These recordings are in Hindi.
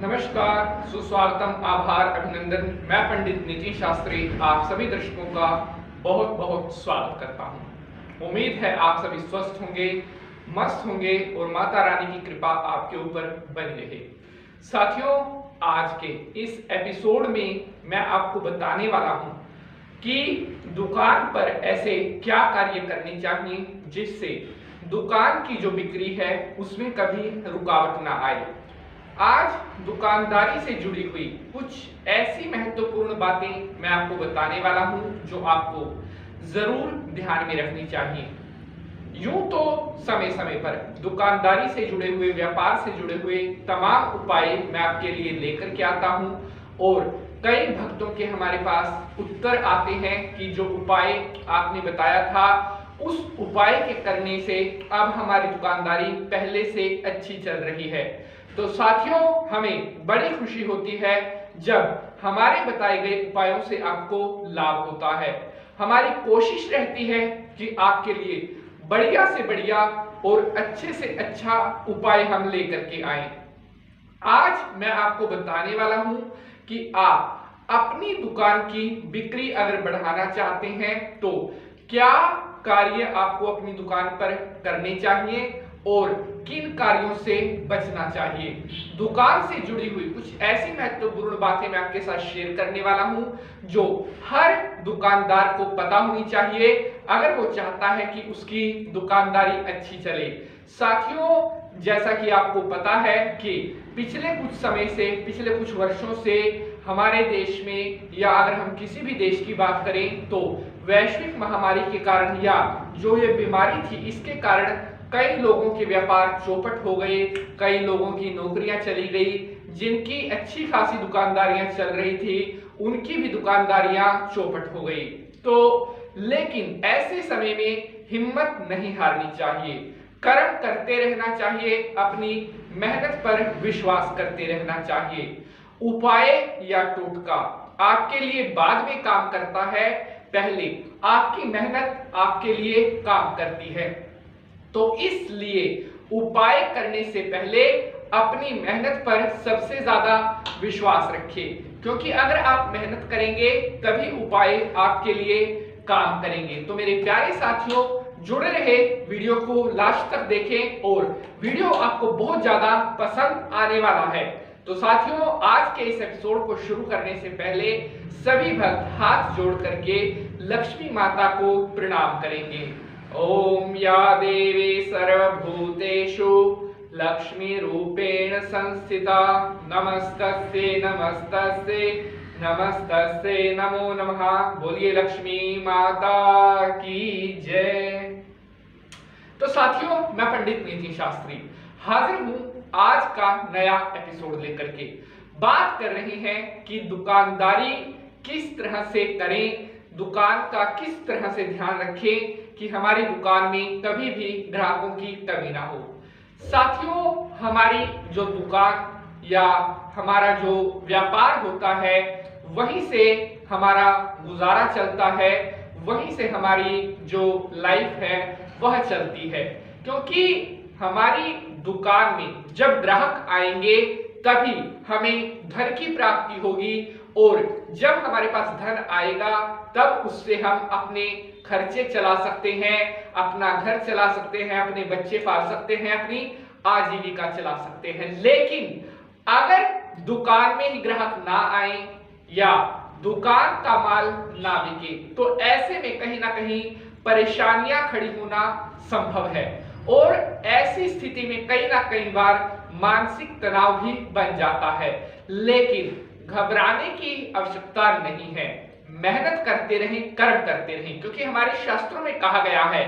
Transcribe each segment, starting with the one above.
नमस्कार, सुस्वागतम, आभार, अभिनंदन। मैं पंडित नितिन शास्त्री आप सभी दर्शकों का बहुत बहुत स्वागत करता हूं। उम्मीद है आप सभी स्वस्थ होंगे, मस्त होंगे और माता रानी की कृपा आपके ऊपर बनी रहे। साथियों, आज के इस एपिसोड में मैं आपको बताने वाला हूं कि दुकान पर ऐसे क्या कार्य करने चाहिए जिससे दुकान की जो बिक्री है उसमें कभी रुकावट ना आए। आज दुकानदारी से जुड़ी हुई कुछ ऐसी महत्वपूर्ण बातें मैं आपको बताने वाला हूं जो आपको जरूर ध्यान में रखनी चाहिए। यूं तो समय समय पर दुकानदारी से जुड़े हुए, व्यापार से जुड़े हुए तमाम उपाय मैं आपके लिए लेकर के आता हूं और कई भक्तों के हमारे पास उत्तर आते हैं कि जो उपाय आपने बताया था उस उपाय के करने से अब हमारी दुकानदारी पहले से अच्छी चल रही है। तो साथियों, हमें बड़ी खुशी होती है जब हमारे बताए गए उपायों से आपको लाभ होता है। हमारी कोशिश रहती है कि आपके लिए बढ़िया से बढ़िया और अच्छे से अच्छा उपाय हम लेकर के आए। आज मैं आपको बताने वाला हूं कि आप अपनी दुकान की बिक्री अगर बढ़ाना चाहते हैं तो क्या कार्य आपको अपनी दुकान पर करने चाहिए और किन कार्यों से बचना चाहिए। दुकान से जुड़ी हुई कुछ ऐसी महत्वपूर्ण बातें मैं आपके साथ शेयर करने वाला हूं जो हर दुकानदार को पता होनी चाहिए अगर वो चाहता है कि उसकी दुकानदारी अच्छी चले। साथियों, जैसा कि आपको पता है कि पिछले कुछ समय से, पिछले कुछ वर्षों से हमारे देश में, या अगर हम किसी भी देश की बात करें तो वैश्विक महामारी के कारण या जो ये बीमारी थी इसके कारण कई लोगों के व्यापार चौपट हो गए, कई लोगों की नौकरियां चली गई, जिनकी अच्छी खासी दुकानदारियां चल रही थी उनकी भी दुकानदारियां चौपट हो गई। तो लेकिन ऐसे समय में हिम्मत नहीं हारनी चाहिए, कर्म करते रहना चाहिए, अपनी मेहनत पर विश्वास करते रहना चाहिए। उपाय या टोटका आपके लिए बाद में काम करता है, पहले आपकी मेहनत आपके लिए काम करती है। तो इसलिए उपाय करने से पहले अपनी मेहनत पर सबसे ज्यादा विश्वास रखिए, क्योंकि अगर आप मेहनत करेंगे तभी उपाय आपके लिए काम करेंगे। तो मेरे प्यारे साथियों, जुड़े रहे, वीडियो को लास्ट तक देखें और वीडियो आपको बहुत ज्यादा पसंद आने वाला है। तो साथियों, आज के इस एपिसोड को शुरू करने से पहले सभी भक्त हाथ जोड़ करके लक्ष्मी माता को प्रणाम करेंगे। ओम या देवी सर्वभूतेषु लक्ष्मी रूपेण संस्थिता नमस्तस्यै नमस्तस्यै नमस्तस्यै नमो नमः। बोलिए लक्ष्मी माता की जय। तो साथियों, मैं पंडित नितिन शास्त्री हाजिर हूं आज का नया एपिसोड लेकर के। बात कर रहे हैं कि दुकानदारी किस तरह से करें, दुकान का किस तरह से ध्यान रखें कि हमारी दुकान में कभी भी ग्राहकों की कमी ना हो। साथियों, हमारी जो दुकान या हमारा जो व्यापार होता है वहीं से हमारा गुजारा चलता है, वहीं से हमारी जो लाइफ है वह चलती है, क्योंकि हमारी दुकान में जब ग्राहक आएंगे तभी हमें धन की प्राप्ति होगी और जब हमारे पास धन आएगा तब उससे हम अपने खर्चे चला सकते हैं, अपना घर चला सकते हैं, अपने बच्चे पाल सकते हैं, अपनी आजीविका चला सकते हैं। लेकिन अगर दुकान में ही ग्राहक ना आए या दुकान का माल ना बिके तो ऐसे में कहीं ना कहीं परेशानियां खड़ी होना संभव है और ऐसी स्थिति में कई ना कई बार मानसिक तनाव भी बन जाता है। लेकिन घबराने की आवश्यकता नहीं है, मेहनत करते रहें, कर्म करते रहें, क्योंकि हमारे शास्त्रों में कहा गया है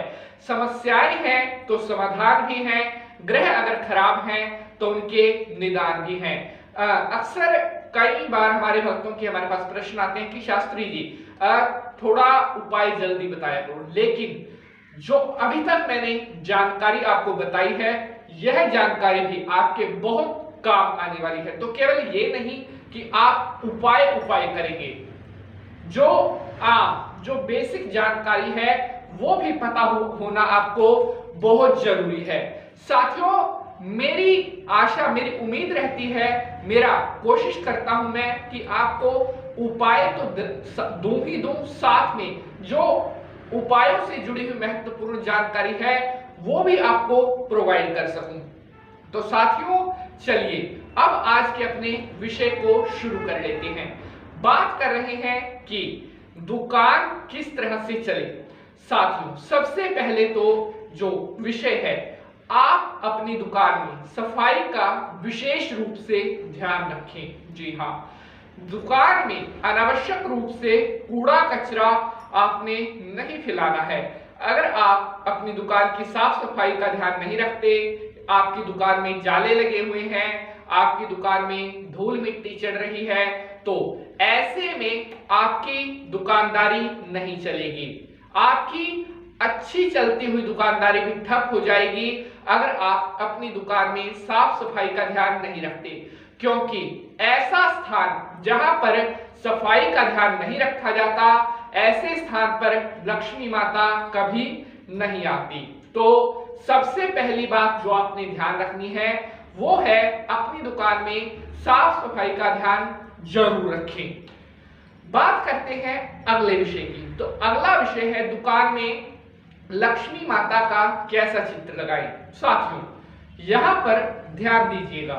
समस्याएं हैं तो समाधान भी हैं, ग्रह अगर खराब हैं तो उनके निदान भी हैं। अक्सर कई बार हमारे भक्तों के हमारे पास प्रश्न आते हैं कि शास्त्री जी थोड़ा उपाय जल्दी बताया करो, लेकिन जो अभी तक मैंने जानकारी आपको बताई है यह जानकारी भी आपके बहुत काम आने वाली है। तो केवल ये नहीं कि आप उपाय करेंगे, जो बेसिक जानकारी है वो भी पता होना आपको बहुत जरूरी है। साथियों, मेरी आशा, मेरी उम्मीद रहती है, मेरा कोशिश करता हूं मैं कि आपको उपाय तो दूं ही दूं, साथ में जो उपायों से जुड़ी हुई महत्वपूर्ण जानकारी है वो भी आपको प्रोवाइड कर सकूं। तो साथियों, चलिए अब आज के अपने विषय को शुरू कर लेते हैं। बात कर रहे हैं कि दुकान किस तरह से चले। साथियों, सबसे पहले तो जो विषय है, आप अपनी दुकान में सफाई का विशेष रूप से ध्यान रखें। जी हाँ, दुकान में अनावश्यक रूप से कूड़ा कचरा आपने नहीं फैलाना है। अगर आप अपनी दुकान की साफ सफाई का ध्यान नहीं रखते, आपकी दुकान में जाले लगे हुए हैं, आपकी दुकान में धूल मिट्टी चढ़ रही है, तो ऐसे में आपकी दुकानदारी नहीं चलेगी। आपकी अच्छी चलती हुई दुकानदारी भी ठप हो जाएगी अगर आप अपनी दुकान में साफ सफाई का ध्यान नहीं रखते। क्योंकि ऐसा स्थान जहां पर सफाई का ध्यान नहीं रखा जाता, ऐसे स्थान पर लक्ष्मी माता कभी नहीं आती। तो सबसे पहली बात जो आपने ध्यान रखनी है वो है अपनी दुकान में साफ सफाई का ध्यान जरूर रखें। बात करते हैं अगले विषय की। तो अगला विषय है दुकान में लक्ष्मी माता का कैसा चित्र लगाएं। साथियों, यहां पर ध्यान दीजिएगा,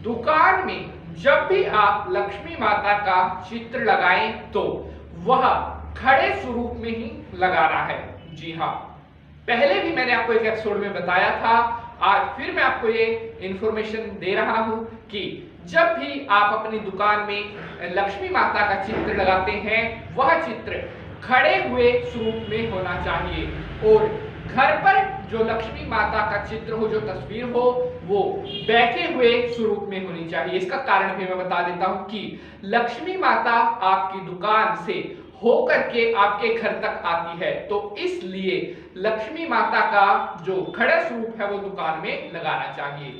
दुकान में जब भी आप लक्ष्मी माता का चित्र लगाएं तो वह खड़े स्वरूप में ही लगाना है। जी हाँ, पहले भी मैंने आपको एक एपिसोड में बताया था, आज फिर मैं आपको ये इंफॉर्मेशन दे रहा हूं कि जब भी आप अपनी दुकान में लक्ष्मी माता का चित्र लगाते हैं, वह चित्र खड़े हुए स्वरूप में होना चाहिए और घर पर जो लक्ष्मी माता का चित्र हो, जो तस्वीर हो, वो बैठे हुए स्वरूप में होनी चाहिए। इसका कारण भी मैं बता देता हूं कि लक्ष्मी माता आपकी दुकान से होकर के आपके घर तक आती है, तो इसलिए लक्ष्मी माता का जो खड़ा स्वरूप है वो दुकान में लगाना चाहिए।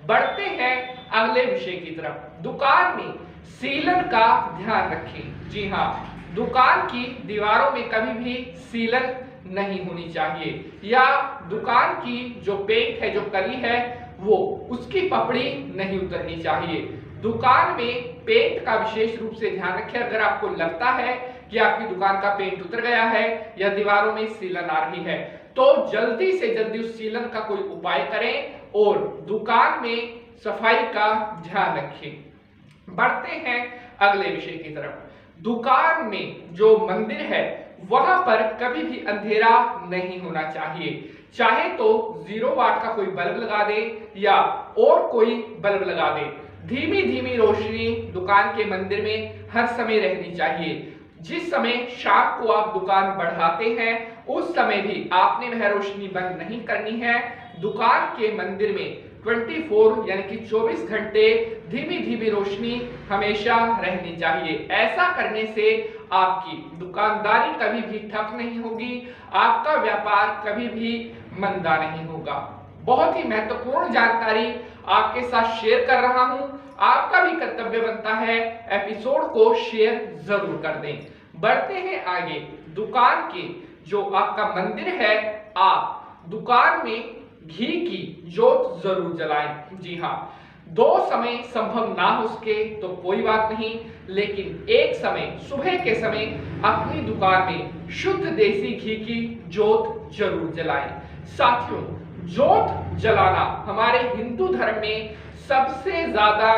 बढ़ते हैं अगले विषय की तरफ। दुकान में सीलन का ध्यान रखें। जी हाँ, दुकान की दीवारों में कभी भी सीलन नहीं होनी चाहिए, या दुकान की जो पेंट है, जो कली है, वो उसकी पपड़ी नहीं उतरनी चाहिए। दुकान में पेंट का विशेष रूप से ध्यान रखें। अगर आपको लगता है कि आपकी दुकान का पेंट उतर गया है या दीवारों में सीलन आ रही है, तो जल्दी से जल्दी उस सीलन का कोई उपाय करें और दुकान में सफाई का ध्यान रखें। बढ़ते हैं अगले विषय की तरफ। दुकान में जो मंदिर है वहां पर कभी भी अंधेरा नहीं होना चाहिए। चाहे तो 0 वाट का कोई बल्ब लगा दे या और कोई बल्ब लगा दे, धीमी धीमी रोशनी दुकान के मंदिर में हर समय रहनी चाहिए। जिस समय शाम को आप दुकान बढ़ाते हैं, उस समय भी आपने वह रोशनी बंद नहीं करनी है। दुकान के मंदिर में 24 यानी कि 24 घंटे धीमी धीमी रोशनी हमेशा रहनी चाहिए। ऐसा करने से आपकी दुकानदारी कभी भी ठप नहीं होगी, आपका व्यापार कभी भी मंदा नहीं होगा। बहुत ही महत्वपूर्ण जानकारी आपके साथ शेयर कर रहा हूं। आपका भी कर्तव्य बनता है एपिसोड को शेयर जरूर कर दें। बढ़ते हैं आगे। दुकान के जो आपका मंदिर है, आप दुकान में घी की जोत जरूर जलाएं। जी हाँ, 2 समय संभव ना हो सके तो कोई बात नहीं, लेकिन एक समय सुबह के समय अपनी दुकान में शुद्ध देसी घी की जोत जरूर जलाएं। साथियों, जोत जलाना हमारे हिंदू धर्म में सबसे ज्यादा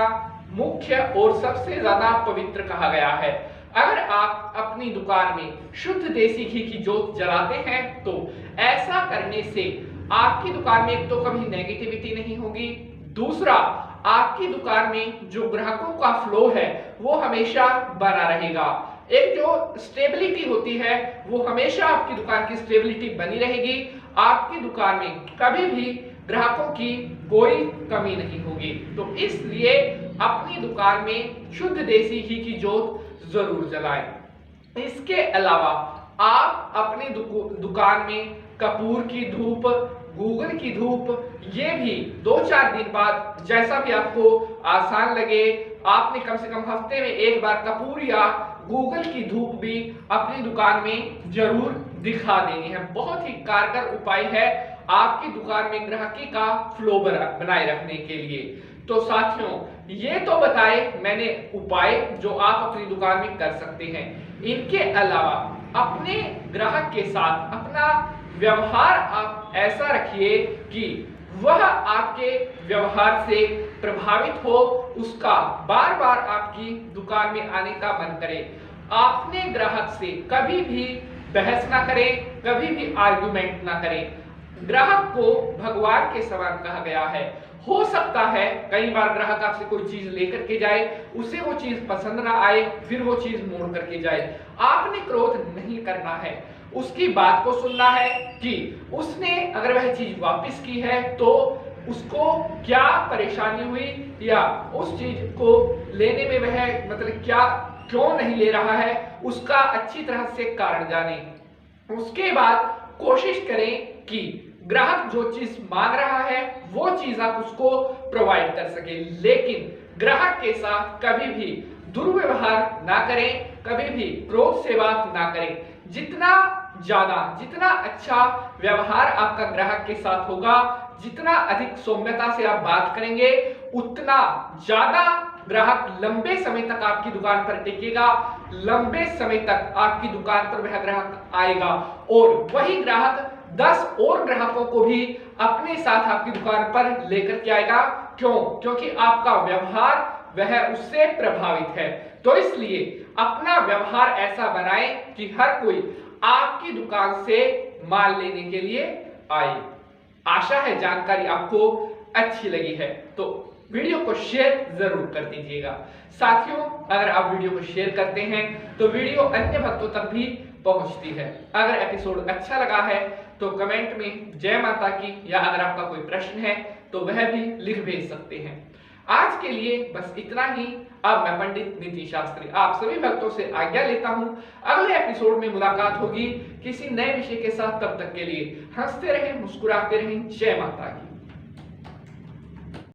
मुख्य और सबसे ज्यादा पवित्र कहा गया है। अगर आप अपनी दुकान में शुद्ध देसी घी की जोत जलाते हैं तो ऐसा करने से आपकी दुकान में एक तो कभी नेगेटिविटी नहीं होगी, दूसरा आपकी दुकान में जो ग्राहकों का फ्लो है वो हमेशा बना रहेगा। एक जो स्टेबिलिटी होती है वो हमेशा आपकी दुकान की स्टेबिलिटी बनी रहेगी। आपकी दुकान में कभी भी ग्राहकों की कोई कमी नहीं होगी। तो इसलिए अपनी दुकान में शुद्ध देसी घी की जोत जरूर जलाएं। इसके अलावा आप अपनी दुकान में कपूर की धूप, गूगल की धूप, ये भी 2-4 दिन बाद जैसा भी आपको आसान लगे, आपने कम से कम हफ्ते में एक बार कपूर या गूगल की धूप भी अपनी दुकान में जरूर दिखा देनी है। बहुत ही कारगर उपाय है। आपकी दुकान में ग्राहकी का फ्लो बनाए रखने के लिए। तो साथियों, ये तो बताए मैंने उपाय जो आप अपनी दुकान में कर सकते हैं। इनके अलावा अपने ग्राहक के साथ अपना व्यवहार आप ऐसा रखिए कि वह आपके व्यवहार से प्रभावित हो, उसका बार बार आपकी दुकान में आने का मन करे। आपने ग्राहक से कभी भी बहस ना करें, कभी भी आर्गुमेंट ना करें। ग्राहक को भगवान के समान कहा गया है। हो सकता है कई बार ग्राहक आपसे कोई चीज लेकर के जाए, उसे वो चीज पसंद ना आए, फिर वो चीज मोड़ करके जाए। आपने क्रोध नहीं करना है, उसकी बात को सुनना है कि उसने अगर वह चीज वापस की है तो उसको क्या परेशानी हुई, या उस चीज को लेने में वह मतलब क्या क्यों नहीं ले रहा है, उसका अच्छी तरह से कारण जाने। उसके बाद कोशिश करें कि ग्राहक जो चीज मांग रहा है वो चीज आप उसको प्रोवाइड कर सके, लेकिन ग्राहक के साथ कभी भी दुर्व्यवहार ना करें, कभी भी क्रोध से बात ना करें। जितना अच्छा व्यवहार आपका ग्राहक के साथ होगा, जितना अधिक सौम्यता से आप बात करेंगे, उतना ज्यादा ग्राहक लंबे समय तक आपकी दुकान पर टिकेगा, लंबे समय तक आपकी दुकान पर वह ग्राहक आएगा और वही ग्राहक 10 और ग्राहकों को भी अपने साथ आपकी दुकान पर लेकर के आएगा। क्यों? क्योंकि आपका व्यवहार वह उससे प्रभावित है। तो इसलिए अपना व्यवहार ऐसा बनाएं कि हर कोई आपकी दुकान से माल लेने के लिए आए। आशा है जानकारी आपको अच्छी लगी है, तो वीडियो को शेयर जरूर कर दीजिएगा। साथियों, अगर आप वीडियो को शेयर करते हैं तो वीडियो अन्य भक्तों तक भी पहुंचती है। अगर एपिसोड अच्छा लगा है तो कमेंट में जय माता की, या अगर आपका कोई प्रश्न है तो वह भी लिख भेज सकते हैं। आज के लिए बस इतना ही। अब मैं पंडित नीति शास्त्री आप सभी भक्तों से आज्ञा लेता हूं। अगले एपिसोड में मुलाकात होगी किसी नए विषय के साथ। तब तक के लिए हंसते रहें, मुस्कुराते रहें। जय माता की।